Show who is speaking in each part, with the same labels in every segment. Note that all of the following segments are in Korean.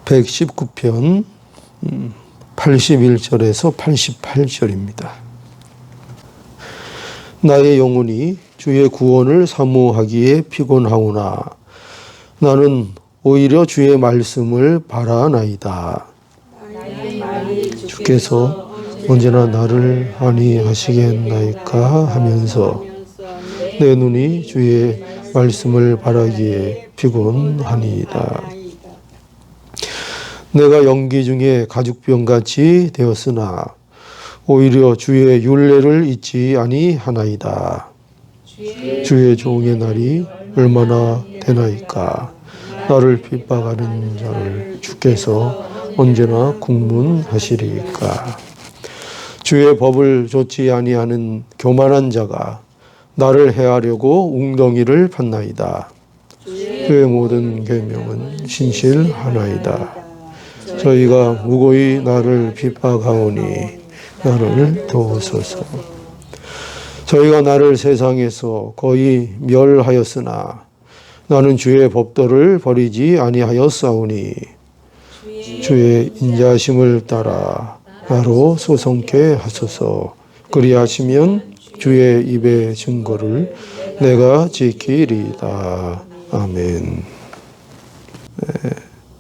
Speaker 1: 119편 81절에서 88절입니다. 나의 영혼이 주의 구원을 사모하기에 피곤하오나 나는 오히려 주의 말씀을 바라나이다. 주께서 언제나 나를 안위하시겠나이까 하면서 내 눈이 주의 말씀을 바라기에 피곤하니이다. 내가 연기 중에 가죽병같이 되었으나 오히려 주의 율례를 잊지 아니하나이다. 주의 종의 날이 얼마나 되나이까. 나를 핍박하는 자를 주께서 언제나 국문하시리까. 주의 법을 좇지 아니하는 교만한 자가 나를 해하려고 웅덩이를 팠나이다. 주의 모든 계명은 신실하나이다. 저희가 무고히 나를 핍박하오니 나를 도우소서. 저희가 나를 세상에서 거의 멸하였으나 나는 주의 법도를 버리지 아니하였사오니 주의 인자심을 따라 나로 소송케 하소서. 그리하시면 주의 입의 증거를 내가 지키리이다. 아멘.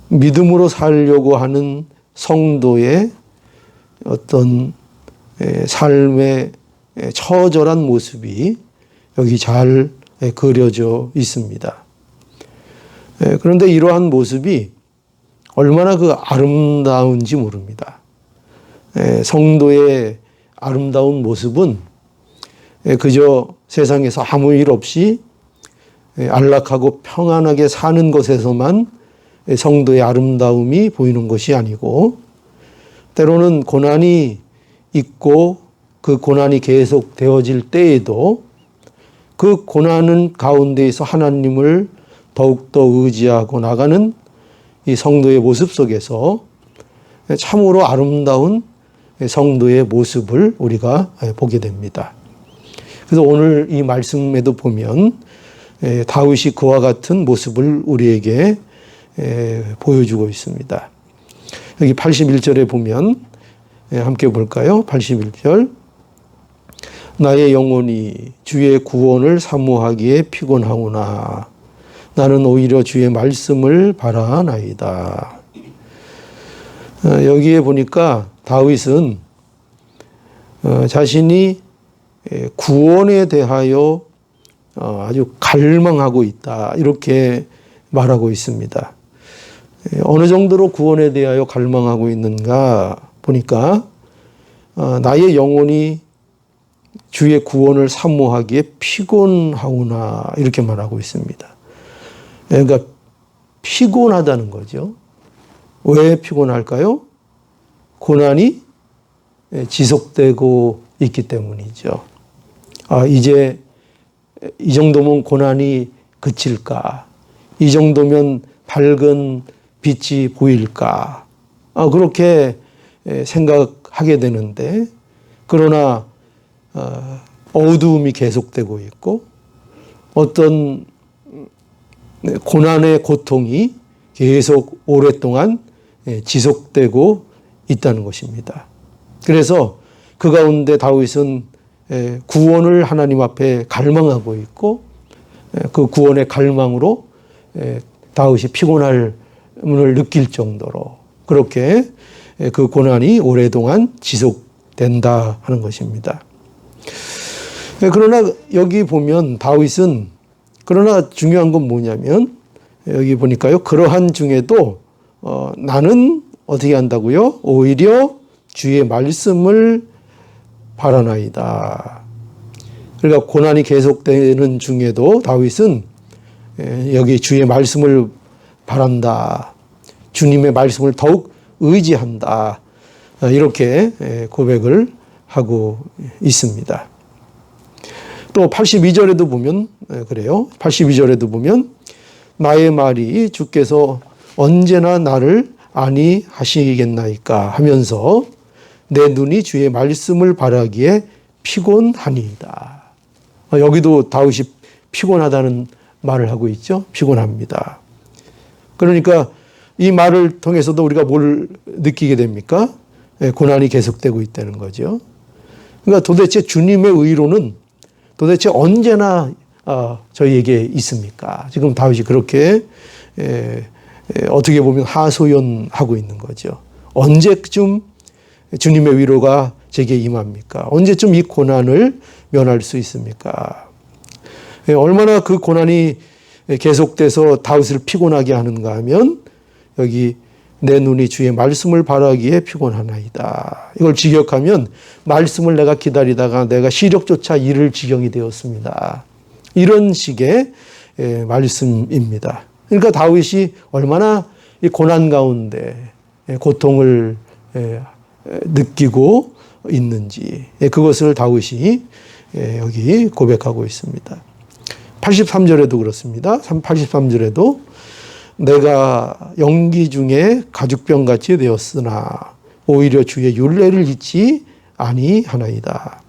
Speaker 1: 믿음으로 살려고 하는 성도의 어떤 삶의 처절한 모습이 여기 잘 그려져 있습니다. 그런데 이러한 모습이 얼마나 그 아름다운지 모릅니다. 성도의 아름다운 모습은 그저 세상에서 아무 일 없이 안락하고 평안하게 사는 것에서만 성도의 아름다움이 보이는 것이 아니고 때로는 고난이 있고 그 고난이 계속 되어질 때에도 그 고난은 가운데에서 하나님을 더욱더 의지하고 나가는 이 성도의 모습 속에서 참으로 아름다운 성도의 모습을 우리가 보게 됩니다. 그래서 오늘 이 말씀에도 보면 다윗이 그와 같은 모습을 우리에게 보여주고 있습니다. 여기 81절에 보면 함께 볼까요? 81절. 나의 영혼이 주의 구원을 사모하기에 피곤하구나. 나는 오히려 주의 말씀을 바라나이다. 여기에 보니까 다윗은 자신이 구원에 대하여 아주 갈망하고 있다. 이렇게 말하고 있습니다. 어느 정도로 구원에 대하여 갈망하고 있는가 보니까 나의 영혼이 주의 구원을 사모하기에 피곤하구나 이렇게 말하고 있습니다. 그러니까 피곤하다는 거죠. 왜 피곤할까요? 고난이 지속되고 있기 때문이죠. 이제 이 정도면 고난이 그칠까? 이 정도면 밝은 빛이 보일까? 그렇게 생각하게 되는데 그러나 어두움이 계속되고 있고 어떤 고난의 고통이 계속 오랫동안 지속되고 있다는 것입니다. 그래서 그 가운데 다윗은 구원을 하나님 앞에 갈망하고 있고 그 구원의 갈망으로 다윗이 피곤함을 느낄 정도로 그렇게 그 고난이 오랫동안 지속된다 하는 것입니다. 그러나 여기 보면 다윗은 그러나 중요한 건 뭐냐면 여기 보니까요. 그러한 중에도 나는 어떻게 한다고요? 오히려 주의 말씀을 바라나이다. 그러니까 고난이 계속되는 중에도 다윗은 여기 주의 말씀을 바란다. 주님의 말씀을 더욱 의지한다. 이렇게 고백을 하고 있습니다. 또 82절에도 보면 그래요. 82절에도 보면 나의 말이 주께서 언제나 나를 안위하시겠나이까 하면서 내 눈이 주의 말씀을 바라기에 피곤하니이다. 여기도 다윗이 피곤하다는 말을 하고 있죠. 피곤합니다. 그러니까 이 말을 통해서도 우리가 뭘 느끼게 됩니까? 고난이 계속되고 있다는 거죠. 그러니까 도대체 주님의 의로는 도대체 언제나 저희에게 있습니까? 지금 다윗이 그렇게 어떻게 보면 하소연하고 있는 거죠. 언제쯤 주님의 위로가 제게 임합니까? 언제쯤 이 고난을 면할 수 있습니까? 얼마나 그 고난이 계속돼서 다윗을 피곤하게 하는가 하면 여기 내 눈이 주의 말씀을 바라기에 피곤하나이다. 이걸 직역하면 말씀을 내가 기다리다가 내가 시력조차 잃을 지경이 되었습니다. 이런 식의 말씀입니다. 그러니까 다윗이 얼마나 이 고난 가운데 고통을 느끼고 있는지 그것을 다윗이 여기 고백하고 있습니다. 83절에도 그렇습니다. 83절에도 내가 연기 중에 가죽병같이 되었으나 오히려 주의 율례를 잊지 아니하나이다.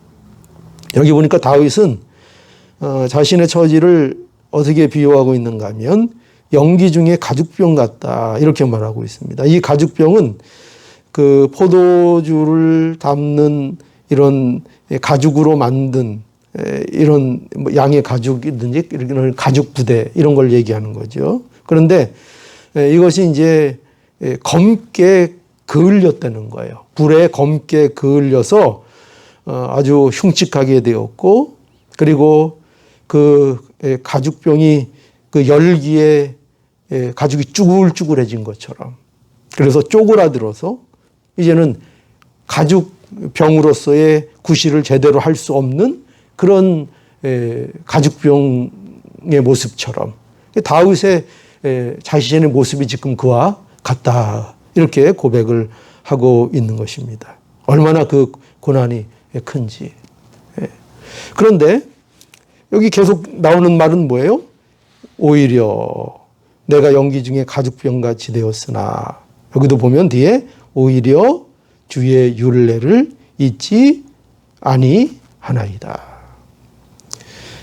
Speaker 1: 여기 보니까 다윗은 자신의 처지를 어떻게 비유하고 있는가 하면 연기 중에 가죽병 같다 이렇게 말하고 있습니다. 이 가죽병은 그 포도주를 담는 이런 가죽으로 만든 이런 양의 가죽이든지 이런 가죽 부대 이런 걸 얘기하는 거죠. 그런데 이것이 이제 검게 그을렸다는 거예요. 불에 검게 그을려서 아주 흉측하게 되었고, 그리고 그 가죽병이 그 열기에 가죽이 쭈글쭈글해진 것처럼, 그래서 쪼그라들어서 이제는 가죽병으로서의 구실을 제대로 할 수 없는 그런 가죽병의 모습처럼 다윗의 자신의 모습이 지금 그와 같다 이렇게 고백을 하고 있는 것입니다. 얼마나 그 고난이 큰지. 그런데 여기 계속 나오는 말은 뭐예요? 오히려 내가 연기 중에 가죽병같이 되었으나, 여기도 보면 뒤에 오히려 주의 율례를 잊지 아니하나이다.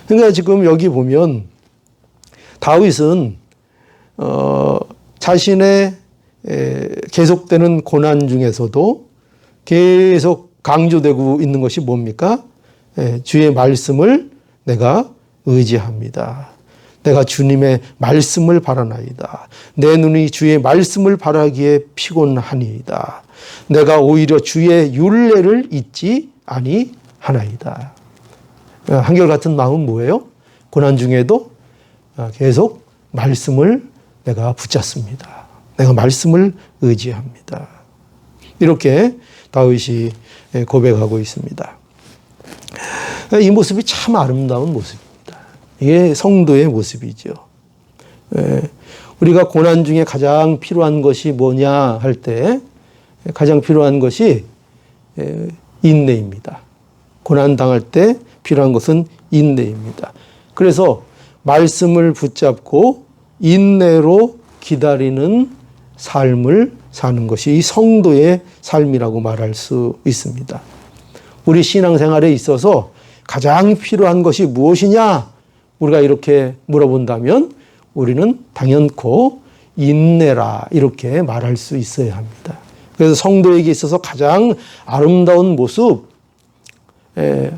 Speaker 1: 그러니까 지금 여기 보면 다윗은 자신의 계속되는 고난 중에서도 계속 강조되고 있는 것이 뭡니까? 주의 말씀을 내가 의지합니다. 내가 주님의 말씀을 바라나이다. 내 눈이 주의 말씀을 바라기에 피곤하니이다. 내가 오히려 주의 율례를 잊지 아니하나이다. 한결같은 마음은 뭐예요? 고난 중에도 계속 말씀을 내가 붙잡습니다. 내가 말씀을 의지합니다. 이렇게 다윗이 고백하고 있습니다. 이 모습이 참 아름다운 모습입니다. 이게 성도의 모습이죠. 우리가 고난 중에 가장 필요한 것이 뭐냐 할 때 가장 필요한 것이 인내입니다. 고난 당할 때 필요한 것은 인내입니다. 그래서 말씀을 붙잡고 인내로 기다리는 삶을 사는 것이 이 성도의 삶이라고 말할 수 있습니다. 우리 신앙생활에 있어서 가장 필요한 것이 무엇이냐? 우리가 이렇게 물어본다면 우리는 당연코 인내라 이렇게 말할 수 있어야 합니다. 그래서 성도에게 있어서 가장 아름다운 모습,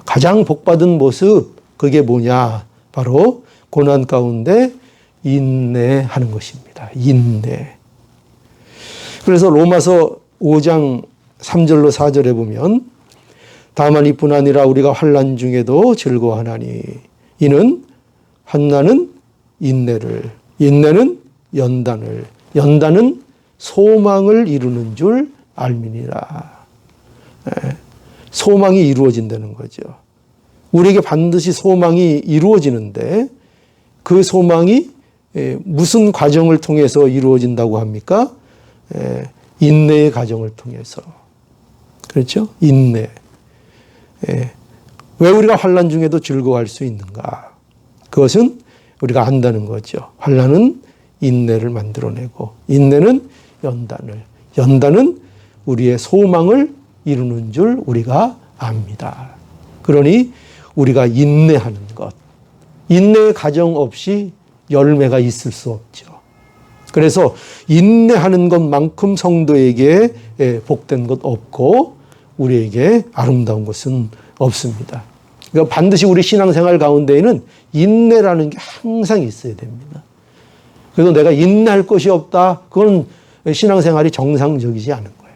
Speaker 1: 가장 복받은 모습, 그게 뭐냐? 바로 고난 가운데 인내하는 것입니다. 인내. 그래서 로마서 5장 3절로 4절에 보면 다만 이뿐 아니라 우리가 환난 중에도 즐거워하나니 이는 환난은 인내를, 인내는 연단을, 연단은 소망을 이루는 줄 알미니라. 소망이 이루어진다는 거죠. 우리에게 반드시 소망이 이루어지는데 그 소망이 무슨 과정을 통해서 이루어진다고 합니까? 인내의 과정을 통해서. 그렇죠? 인내. 왜 우리가 환난 중에도 즐거워할 수 있는가? 그것은 우리가 안다는 거죠. 환난은 인내를 만들어내고 인내는 연단을, 연단은 우리의 소망을 이루는 줄 우리가 압니다. 그러니 우리가 인내하는 것, 인내의 과정 없이 열매가 있을 수 없죠. 그래서 인내하는 것만큼 성도에게 복된 것 없고 우리에게 아름다운 것은 없습니다. 그러니까 반드시 우리 신앙생활 가운데에는 인내라는 게 항상 있어야 됩니다. 그래서 내가 인내할 것이 없다. 그건 신앙생활이 정상적이지 않은 거예요.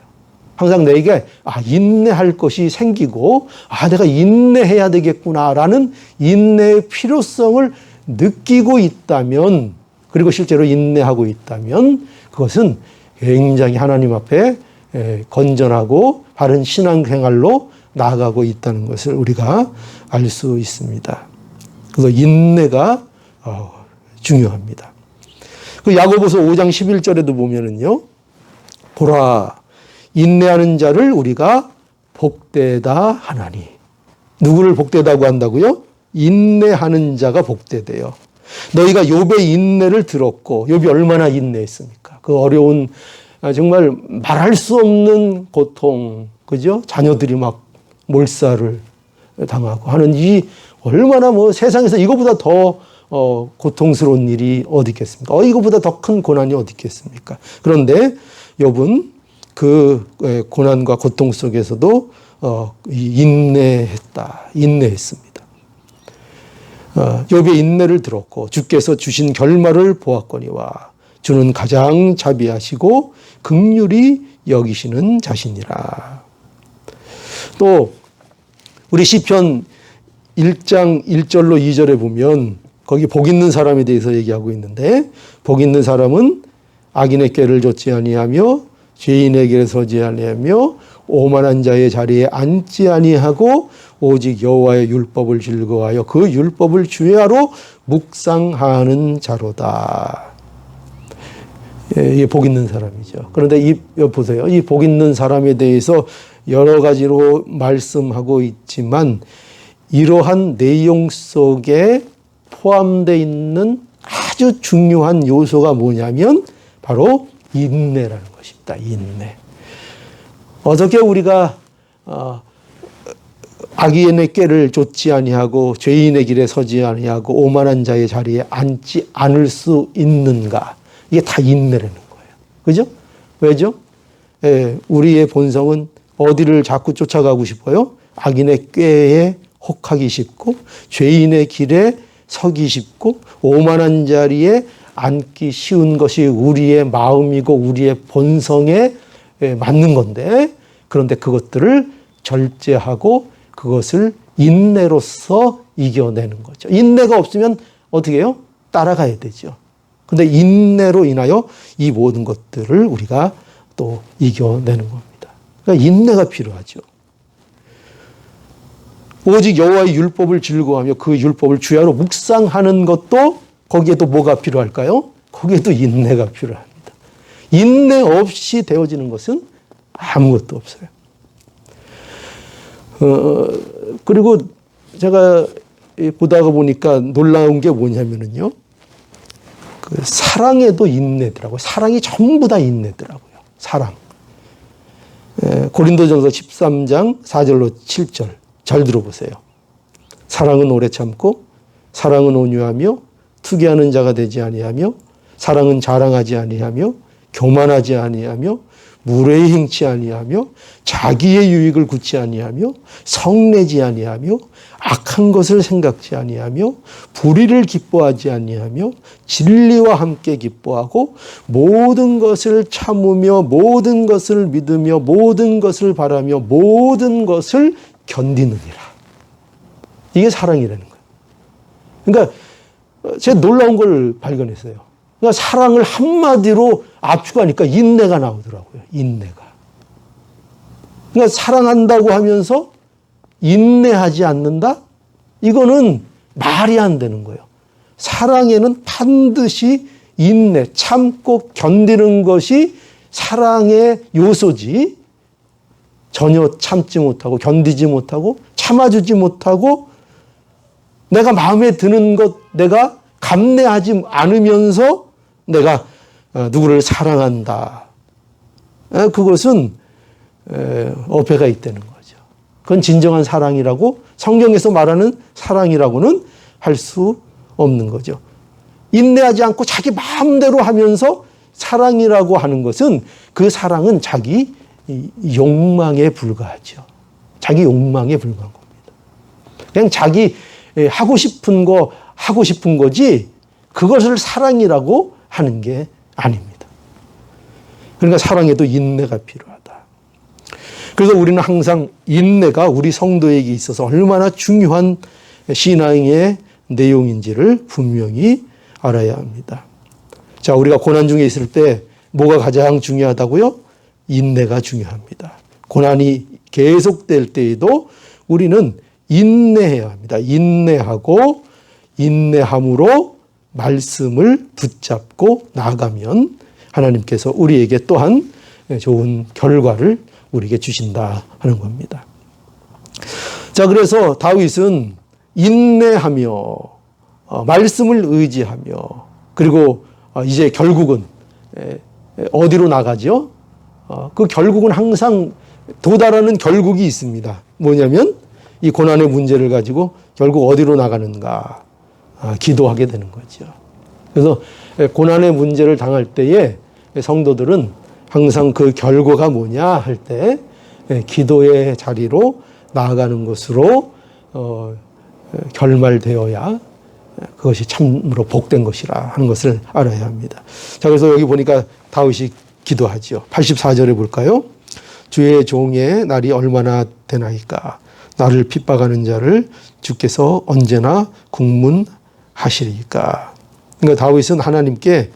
Speaker 1: 항상 내게 인내할 것이 생기고 내가 인내해야 되겠구나라는 인내의 필요성을 느끼고 있다면, 그리고 실제로 인내하고 있다면 그것은 굉장히 하나님 앞에 건전하고 바른 신앙생활로 나아가고 있다는 것을 우리가 알 수 있습니다. 그래서 인내가 중요합니다. 그 야고보서 5장 11절에도 보면은요, 보라, 인내하는 자를 우리가 복되다 하나니. 누구를 복되다고 한다고요? 인내하는 자가 복되대요. 너희가 욥의 인내를 들었고, 욥이 얼마나 인내했습니까? 그 어려운, 정말 말할 수 없는 고통, 그죠? 자녀들이 막 몰살을 당하고 하는 이 얼마나 세상에서 이거보다 더 고통스러운 일이 어디 있겠습니까? 이거보다 더 큰 고난이 어디 있겠습니까? 그런데 욥은 그 고난과 고통 속에서도 인내했습니다. 욥의 인내를 들었고 주께서 주신 결말을 보았거니와 주는 가장 자비하시고 긍휼히 여기시는 자시니라. 또 우리 시편 1장 1절로 2절에 보면 거기 복 있는 사람에 대해서 얘기하고 있는데, 복 있는 사람은 악인의 꾀를 좇지 아니하며 죄인의 길에 서지 아니하며 오만한 자의 자리에 앉지 아니하고 오직 여호와의 율법을 즐거워하여 그 율법을 주야로 묵상하는 자로다. 이게 복 있는 사람이죠. 그런데 보세요. 이 복 있는 사람에 대해서 여러 가지로 말씀하고 있지만 이러한 내용 속에 포함되어 있는 아주 중요한 요소가 뭐냐면 바로 인내라는 것입니다. 인내. 어떻게 우리가 악인의 꾀를 좇지 아니하고 죄인의 길에 서지 아니하고 오만한 자의 자리에 앉지 않을 수 있는가? 이게 다 인내라는 거예요. 그죠? 왜죠? 우리의 본성은 어디를 자꾸 쫓아가고 싶어요? 악인의 꾀에 혹하기 쉽고 죄인의 길에 서기 쉽고 오만한 자리에 앉기 쉬운 것이 우리의 마음이고 우리의 본성에 맞는 건데, 그런데 그것들을 절제하고 그것을 인내로서 이겨내는 거죠. 인내가 없으면 어떻게 해요? 따라가야 되죠. 그런데 인내로 인하여 이 모든 것들을 우리가 또 이겨내는 겁니다. 그러니까 인내가 필요하죠. 오직 여호와의 율법을 즐거워하며 그 율법을 주야로 묵상하는 것도 거기에도 뭐가 필요할까요? 거기에도 인내가 필요합니다. 인내 없이 되어지는 것은 아무것도 없어요. 그리고 제가 보다가 보니까 놀라운 게 뭐냐면요, 그 사랑에도 인내더라고요. 사랑이 전부 다 인내더라고요. 사랑. 고린도전서 13장 4절로 7절 잘 들어보세요. 사랑은 오래 참고 사랑은 온유하며 투기하는 자가 되지 아니하며 사랑은 자랑하지 아니하며 교만하지 아니하며 무례히 행치 아니하며 자기의 유익을 굳지 아니하며 성내지 아니하며 악한 것을 생각지 아니하며 불의를 기뻐하지 아니하며 진리와 함께 기뻐하고 모든 것을 참으며 모든 것을 믿으며 모든 것을 바라며 모든 것을 견디느니라. 이게 사랑이라는 거예요. 그러니까 제가 놀라운 걸 발견했어요. 그러니까 사랑을 한마디로 압축하니까 인내가 나오더라고요. 인내가. 그러니까 사랑한다고 하면서 인내하지 않는다? 이거는 말이 안 되는 거예요. 사랑에는 반드시 인내, 참고 견디는 것이 사랑의 요소지, 전혀 참지 못하고 견디지 못하고 참아주지 못하고 내가 마음에 드는 것 내가 감내하지 않으면서 내가 누구를 사랑한다. 그것은 어폐가 있다는 거죠. 그건 진정한 사랑이라고, 성경에서 말하는 사랑이라고는 할 수 없는 거죠. 인내하지 않고 자기 마음대로 하면서 사랑이라고 하는 것은 그 사랑은 자기 욕망에 불과하죠. 자기 욕망에 불과한 겁니다. 그냥 자기 하고 싶은 거 하고 싶은 거지 그것을 사랑이라고 하는 게 아닙니다. 그러니까 사랑에도 인내가 필요하다. 그래서 우리는 항상 인내가 우리 성도에게 있어서 얼마나 중요한 신앙의 내용인지를 분명히 알아야 합니다. 자, 우리가 고난 중에 있을 때 뭐가 가장 중요하다고요? 인내가 중요합니다. 고난이 계속될 때에도 우리는 인내해야 합니다. 인내하고 인내함으로 말씀을 붙잡고 나아가면 하나님께서 우리에게 또한 좋은 결과를 우리에게 주신다 하는 겁니다. 자, 그래서 다윗은 인내하며 말씀을 의지하며 그리고 이제 결국은 어디로 나가죠? 그 결국은 항상 도달하는 결국이 있습니다. 뭐냐면 이 고난의 문제를 가지고 결국 어디로 나가는가? 기도하게 되는 거죠. 그래서 고난의 문제를 당할 때에 성도들은 항상 그 결과가 뭐냐 할 때 기도의 자리로 나아가는 것으로 결말되어야 그것이 참으로 복된 것이라 하는 것을 알아야 합니다. 자, 그래서 여기 보니까 다윗이 기도하지요. 84절에 볼까요? 주의 종의 날이 얼마나 되나이까? 나를 핍박하는 자를 주께서 언제나 국문하시리까? 그러니까 다윗은 하나님께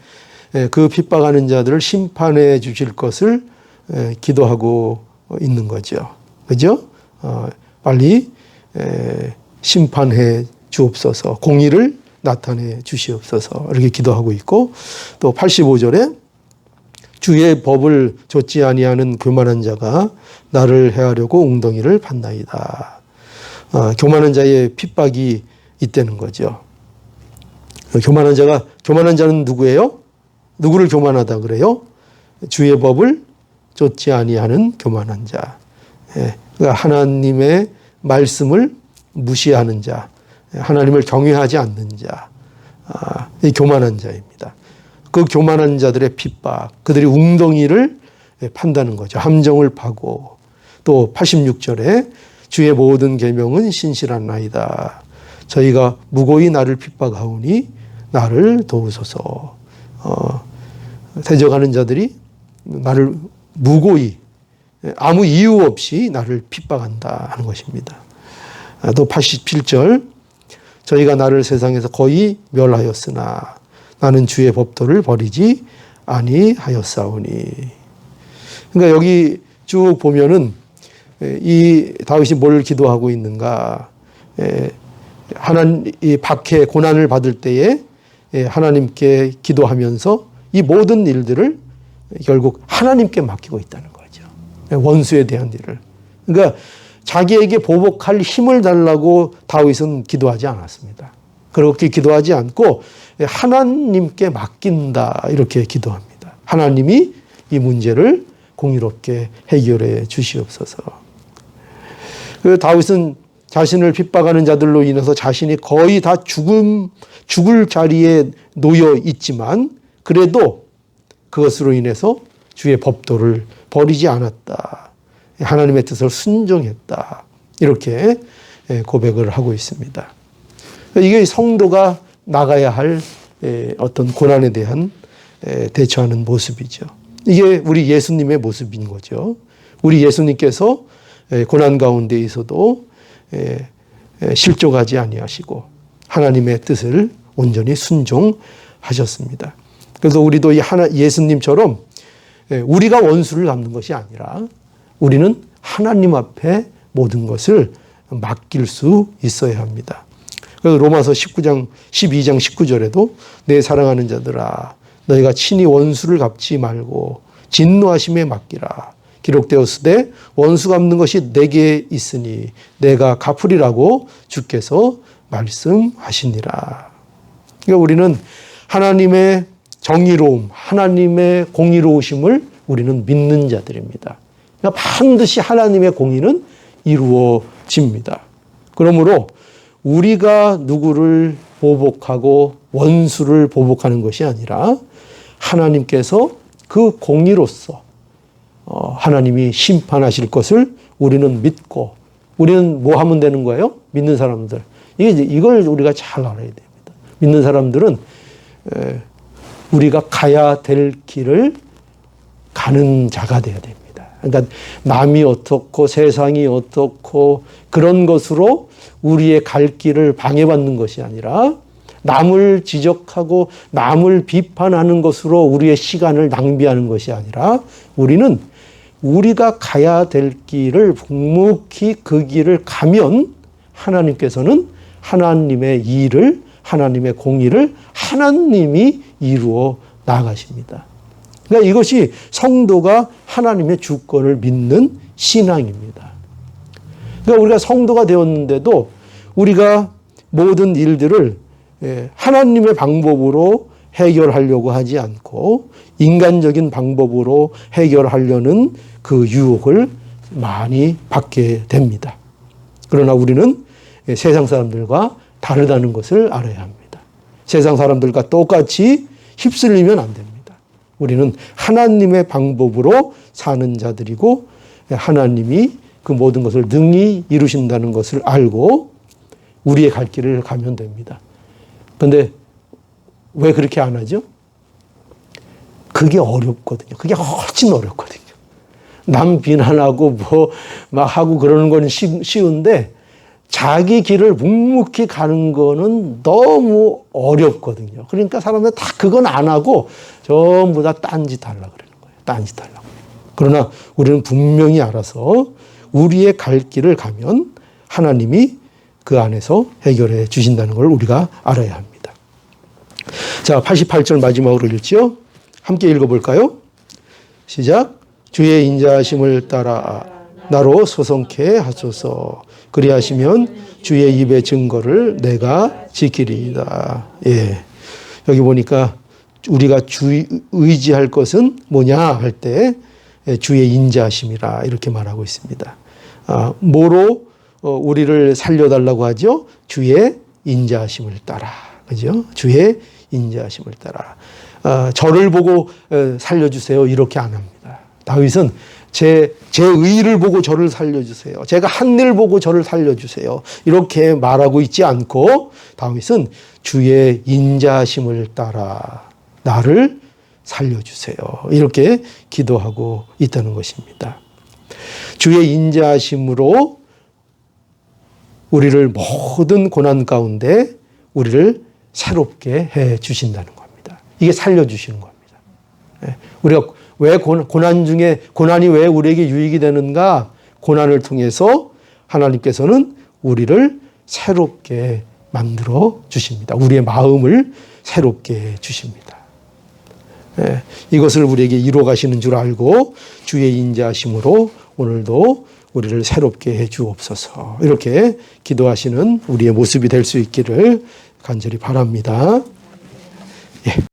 Speaker 1: 그 핍박하는 자들을 심판해 주실 것을 기도하고 있는 거죠. 그죠? 빨리 심판해 주옵소서, 공의를 나타내 주시옵소서 이렇게 기도하고 있고, 또 85절에 주의 법을 좇지 아니하는 교만한 자가 나를 해하려고 웅덩이를 판나이다. 교만한 자의 핍박이 있다는 거죠. 교만한 자는 누구예요? 누구를 교만하다 그래요? 주의 법을 좇지 아니하는 교만한 자. 그러니까 하나님의 말씀을 무시하는 자, 하나님을 경외하지 않는 자, 이 교만한 자입니다. 그 교만한 자들의 핍박, 그들이 웅덩이를 판다는 거죠. 함정을 파고. 또 86절에 주의 모든 계명은 신실하나이다. 저희가 무고히 나를 핍박하오니 나를 도우소서. 대적하는 자들이 나를 무고히 아무 이유 없이 나를 핍박한다 하는 것입니다. 또 87절 저희가 나를 세상에서 거의 멸하였으나 나는 주의 법도를 버리지 아니하였사오니. 그러니까 여기 쭉 보면은 이 다윗이 뭘 기도하고 있는가? 하나님 이 박해 고난을 받을 때에 하나님께 기도하면서 이 모든 일들을 결국 하나님께 맡기고 있다는 거죠. 원수에 대한 일을. 그러니까 자기에게 보복할 힘을 달라고 다윗은 기도하지 않았습니다. 그렇게 기도하지 않고 하나님께 맡긴다 이렇게 기도합니다. 하나님이 이 문제를 공의롭게 해결해 주시옵소서. 그 다윗은 자신을 핍박하는 자들로 인해서 자신이 거의 다 죽을 자리에 놓여 있지만 그래도 그것으로 인해서 주의 법도를 버리지 않았다. 하나님의 뜻을 순종했다. 이렇게 고백을 하고 있습니다. 이게 성도가 나가야 할 어떤 고난에 대한 대처하는 모습이죠. 이게 우리 예수님의 모습인 거죠. 우리 예수님께서 고난 가운데에서도 실족하지 아니하시고 하나님의 뜻을 온전히 순종하셨습니다. 그래서 우리도 이 예수님처럼 우리가 원수를 갚는 것이 아니라 우리는 하나님 앞에 모든 것을 맡길 수 있어야 합니다. 그래서 로마서 12장 19절에도 내 사랑하는 자들아 너희가 친히 원수를 갚지 말고 진노하심에 맡기라. 기록되었으되 원수 갚는 것이 내게 있으니 내가 갚으리라고 주께서 말씀하시니라. 그러니까 우리는 하나님의 정의로움, 하나님의 공의로우심을 우리는 믿는 자들입니다. 그러니까 반드시 하나님의 공의는 이루어집니다. 그러므로 우리가 누구를 보복하고 원수를 보복하는 것이 아니라 하나님께서 그 공의로서 하나님이 심판하실 것을 우리는 믿고, 우리는 뭐 하면 되는 거예요? 믿는 사람들. 이걸 우리가 잘 알아야 됩니다. 믿는 사람들은 우리가 가야 될 길을 가는 자가 되어야 됩니다. 그러니까 남이 어떻고 세상이 어떻고 그런 것으로 우리의 갈 길을 방해받는 것이 아니라, 남을 지적하고 남을 비판하는 것으로 우리의 시간을 낭비하는 것이 아니라, 우리는 우리가 가야 될 길을 묵묵히 그 길을 가면 하나님께서는 하나님의 일을, 하나님의 공의를 하나님이 이루어 나가십니다. 그러니까 이것이 성도가 하나님의 주권을 믿는 신앙입니다. 그러니까 우리가 성도가 되었는데도 우리가 모든 일들을 하나님의 방법으로 해결하려고 하지 않고 인간적인 방법으로 해결하려는 그 유혹을 많이 받게 됩니다. 그러나 우리는 세상 사람들과 다르다는 것을 알아야 합니다. 세상 사람들과 똑같이 휩쓸리면 안 됩니다. 우리는 하나님의 방법으로 사는 자들이고, 하나님이 그 모든 것을 능히 이루신다는 것을 알고 우리의 갈 길을 가면 됩니다. 그런데 왜 그렇게 안 하죠? 그게 어렵거든요. 그게 훨씬 어렵거든요. 남 비난하고 뭐 막 하고 그러는 건 쉬운데, 자기 길을 묵묵히 가는 거는 너무 어렵거든요. 그러니까 사람들 다 그건 안 하고 전부 다 딴짓 하려고 그러는 거예요. 딴짓 하려고. 그러나 우리는 분명히 알아서 우리의 갈 길을 가면 하나님이 그 안에서 해결해 주신다는 걸 우리가 알아야 합니다. 자, 88절 마지막으로 읽죠. 함께 읽어볼까요? 시작. 주의 인자하심을 따라 나로 소송케 하소서. 그리하시면 주의 입의 증거를 내가 지키리이다. 예. 여기 보니까 우리가 의지할 것은 뭐냐 할 때 주의 인자하심이라 이렇게 말하고 있습니다. 뭐로 우리를 살려달라고 하죠? 주의 인자하심을 따라. 그죠? 주의 인자하심을 따라. 저를 보고 살려주세요. 이렇게 안 합니다. 다윗은 제 의를 보고 저를 살려주세요. 제가 한 일 보고 저를 살려주세요. 이렇게 말하고 있지 않고, 다윗은 주의 인자하심을 따라 나를 살려주세요. 이렇게 기도하고 있다는 것입니다. 주의 인자하심으로 우리를 모든 고난 가운데 우리를 새롭게 해 주신다는 겁니다. 이게 살려주시는 겁니다. 우리가 왜 고난 중에, 고난이 왜 우리에게 유익이 되는가? 고난을 통해서 하나님께서는 우리를 새롭게 만들어 주십니다. 우리의 마음을 새롭게 해 주십니다. 이것을 우리에게 이루어 가시는 줄 알고 주의 인자하심으로 오늘도 우리를 새롭게 해 주옵소서. 이렇게 기도하시는 우리의 모습이 될 수 있기를 간절히 바랍니다. 예.